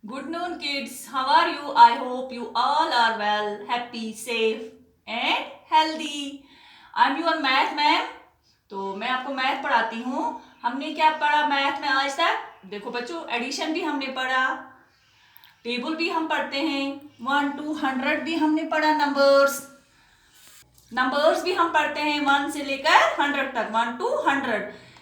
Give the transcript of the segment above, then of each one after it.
Good noon, kids. How are you? I hope you all are well, happy, safe and healthy. I'm your math ma'am. तो मैं आपको math पढ़ाती हूँ. हमने क्या पढ़ा मैथ में आज तक? देखो बच्चों, एडिशन भी हमने पढ़ा, टेबल भी हम पढ़ते हैं, 1 to 100 भी हमने पढ़ा, नंबर्स भी हम पढ़ते हैं 1 से लेकर 100 तक, 1 to 100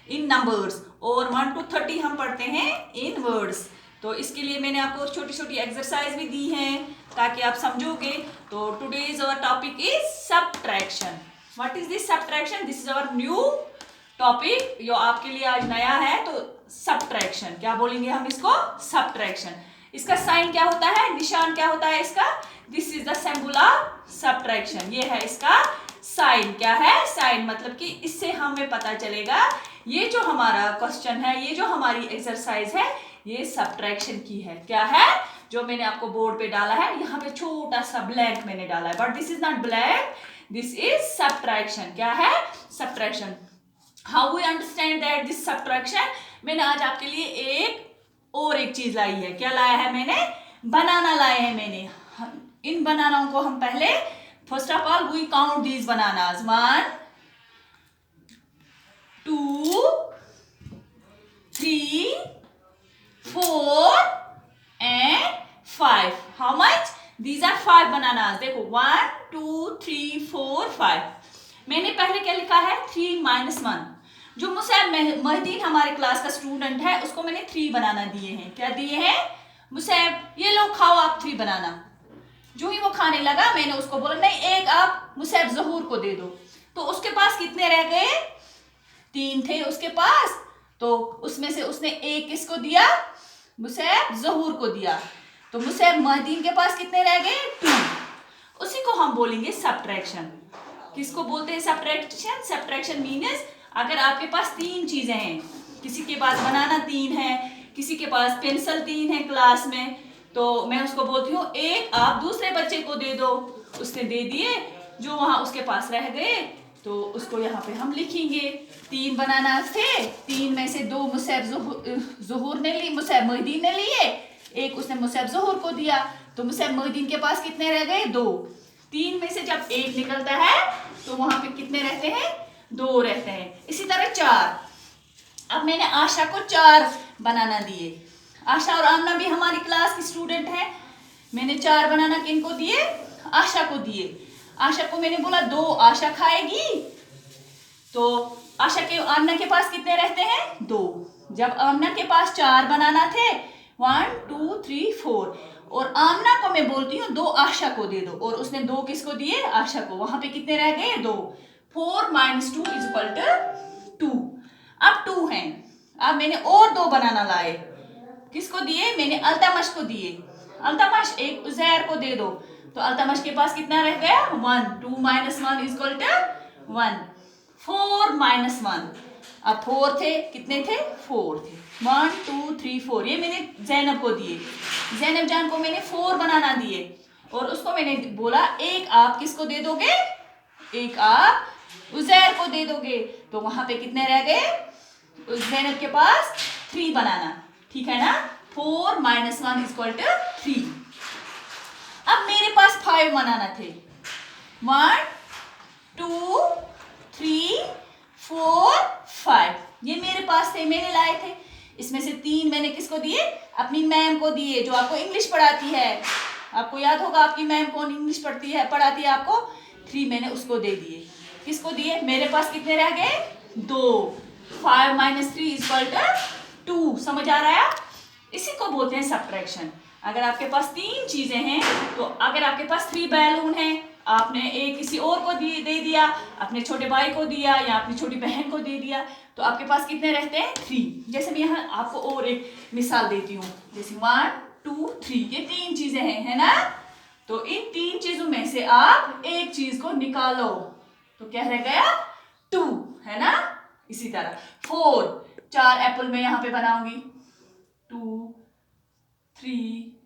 इन नंबर्स, और 1 to 30 हम पढ़ते हैं इन वर्ड्स. तो इसके लिए मैंने आपको छोटी छोटी एक्सरसाइज भी दी हैं ताकि आप समझोगे. तो today's our topic is subtraction. What is this subtraction? This is our new topic जो आपके लिए आज नया है. तो सब्ट्रैक्शन क्या बोलेंगे हम इसको? सब्ट्रैक्शन. इसका साइन क्या होता है, निशान क्या होता है इसका? This is the symbol of subtraction. ये है इसका साइन. क्या है? साइन. मतलब कि इससे हमें पता चलेगा ये जो हमारा क्वेश्चन है, ये जो हमारी एक्सरसाइज है, ये सब्ट्रैक्शन की है. क्या है? जो मैंने आपको बोर्ड पे डाला है, यहाँ पे छोटा सा ब्लैंक मैंने डाला है, but this is not blank, this is subtraction. क्या है? Subtraction. How we understand that this subtraction? मैंने आज आपके लिए एक चीज लाई है. क्या लाया है मैंने? बनाना लाए हैं मैंने. इन बनानाओं को हम पहले, first of all we count these bananas. 1 2 3 4 and 5. How much? These are 5 bananas. देखो 1 2 3 4 5. मैंने पहले क्या लिखा है? 3 - 1. जो मुसैब महदीन हमारे क्लास का स्टूडेंट है, उसको मैंने 3 बनाना दिए हैं. क्या दिए हैं? मुसैब ये लो खाओ आप 3 बनाना. जो ही वो खाने लगा, मैंने उसको बोला नहीं, एक आप मुसैब जहूर को दे दो. तो उसके पास कितने रह गए? 3 थे उसके पास. तो उसमें से उसने एक किसको दिया? मुसैब जहूर को दिया. तो मुसैब महदीन के पास कितने रह गए? 2. उसी को हम बोलेंगे सब्ट्रैक्शन. किसको बोलते हैं सब्ट्रैक्शन? सब्ट्रैक्शन मीन्स अगर आपके पास 3 चीजें हैं, किसी के पास बनाना 3 है, किसी के पास पेंसिल 3 है क्लास में, तो मैं उसको बोलती हूँ एक आप दूसरे बच्चे को दे दो. उसने दे दिए, जो वहां उसके पास रह गए तो उसको यहाँ पे हम लिखेंगे. 3 बनाना थे, 3 में से 2 मुसैब जहूर ने ली, मुसैब मोहिदीन ने लिए, एक उसने मुसैब जहूर को दिया. तो मुसैब मोहिदीन के पास कितने रह गए? 2. 3 में से जब एक निकलता है तो वहां पे कितने रहते हैं? 2 रहते हैं. इसी तरह 4. अब मैंने आशा को 4 बनाना दिए. आशा और आमना भी हमारी क्लास की स्टूडेंट है. मैंने 4 बनाना किनको दिए? आशा को दिए. आशा को मैंने बोला 2 आशा खाएगी. तो आशा के आमना के पास कितने रहते हैं? 2. जब आमना के पास 4 बनाना थे, 1 2 3 4, और आमना को मैं बोलती हूँ 2 आशा को दे दो, और उसने 2 किसको दिए? आशा को. वहां पे कितने रह गए? 2. 4 - 2 = 2. अब 2 हैं. अब मैंने और 2 बनाना लाए. किसको दिए? मैंने अल्तमश को दिए. अल्तमश एक उजैर को दे दो. तो अल्तमश के पास कितना रह गया? 1. 2 - 1 = 1. 4 - 1. अब 4 थे, कितने थे? 4 थे. 1 2 3 4. ये मैंने जैनब को दिए. जैनब जान को मैंने 4 बनाना दिए, और उसको मैंने बोला एक आप किसको दे दोगे? एक आप उजैर को दे दोगे. तो वहां पे कितने रह गए? जैनब के पास 3 बनाना. ठीक है ना? 4 - 1 = 3. अब मेरे पास 5 बनाना थे. 1 2 3 4 5. ये मेरे पास थे, मैंने लाए थे. इसमें से 3 मैंने किसको दिए? अपनी मैम को दिए, जो आपको इंग्लिश पढ़ाती है. आपको याद होगा आपकी मैम कौन इंग्लिश पढ़ती है, पढ़ाती है आपको. 3 मैंने उसको दे दिए. किसको दिए? मेरे पास कितने रह गए? 2. 5 - 3 = 2. समझ आ रहा है? इसी को बोलते हैं सब्ट्रैक्शन. अगर आपके पास 3 चीजें हैं, तो अगर आपके पास 3 बैलून हैं, आपने एक किसी और को दे दिया, अपने छोटे भाई को दिया या अपनी छोटी बहन को दे दिया, तो आपके पास कितने रहते हैं? 3. जैसे मैं यहाँ आपको और एक मिसाल देती हूँ. जैसे 1 2 3, ये 3 चीजें हैं, है ना? तो इन 3 चीजों में से आप एक चीज को निकालो, तो क्या रह गया? 2, है ना? इसी तरह 4, 4 एप्पल मैं यहाँ पे बनाऊंगी. 2 3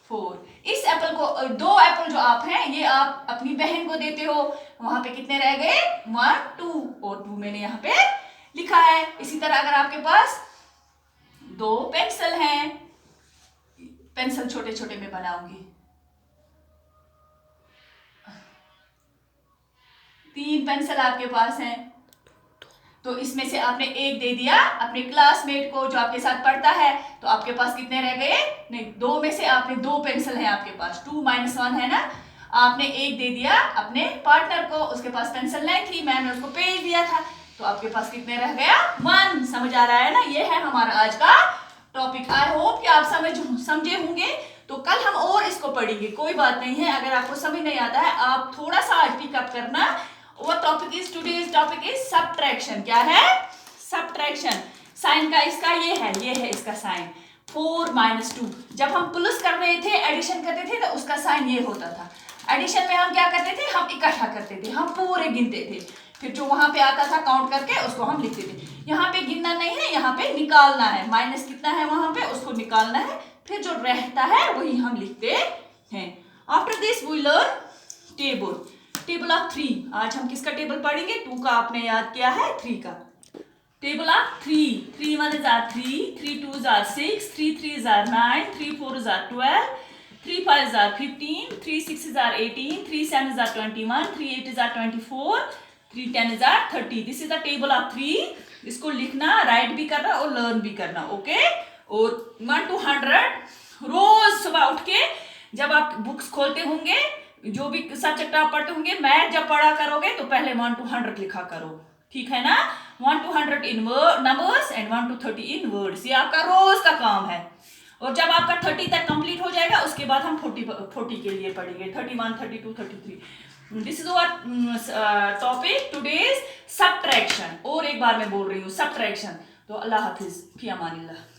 4. इस एप्पल को, 2 एप्पल जो आप हैं, ये आप अपनी बहन को देते हो. वहां पे कितने रह गए? 1 2, और 2 मैंने यहाँ पे लिखा है. इसी तरह अगर आपके पास 2 पेंसिल हैं, पेंसिल छोटे छोटे में बनाऊंगी। 3 पेंसिल आपके पास हैं, तो इसमें से आपने एक दे दिया अपने क्लासमेट को जो आपके साथ पढ़ता है, तो आपके पास कितने रह गए? नहीं, 2 में से आपने 2 पेंसिल है आपके पास, 2 - 1 है ना। आपने एक दे दिया अपने पार्टनर को, उसके पास पेंसिल नहीं थी, मैंने उसको पेज दिया था, तो आपके पास कितने रह गया? 1। समझ आ रहा है ना? ये है हमारा आज का टॉपिक। आई होप कि आप समझे होंगे। तो कल हम और इसको पढ़ेंगे, कोई बात नहीं है। अगर आपको समझ नहीं आता है, आप थोड़ा सा आज पिकअप करना। और टुडेज टॉपिक इज सब्ट्रैक्शन। क्या है? सब्ट्रैक्शन। साइन का इसका ये है इसका साइन 4 - 2। जब हम प्लस कर रहे थे, एडिशन करते थे, तो उसका साइन ये होता था। एडिशन में हम क्या करते थे? हम इकट्ठा करते थे, हम पूरे गिनते थे, फिर जो वहां पे आता था काउंट करके उसको हम लिखते थे। यहाँ पे गिनना नहीं है, यहाँ पे निकालना है। माइनस कितना है वहां पे, उसको निकालना है, फिर जो रहता है वही हम लिखते हैं। After this we learn table of 3। आज हम किसका टेबल पढ़ेंगे? 2 का आपने याद किया है, 3 का। Table of 3। 3 1 = 3, 3 2 = 6, 3 3 = 9, 3 4 = 12, 3 5 = 15, 3 6 = 18, 3 7 = 21, 3 8 = 24, 3 10 = 30। This is the table of 3। इसको लिखना, राइट भी करना और लर्न भी करना, ओके। और 1 to 100 रोज सुबह उठ के जब आप बुक्स खोलते होंगे, जो भी सब्जेक्ट आप पढ़ते होंगे, मैथ जब पढ़ा करोगे तो पहले 1 to 100 लिखा करो, ठीक है ना? 1 to 100 in numbers and 1 to 30 in words. ये आपका रोज का काम है। और जब आपका 30 तक कंप्लीट हो जाएगा, उसके बाद हम 40 के लिए पढ़ेंगे, 31 32 33। This is our topic today's, subtraction. और एक बार मैं बोल रही हूँ, सब्ट्रैक्शन। तो अल्लाह हाफिज, फी अमानिल्लाह।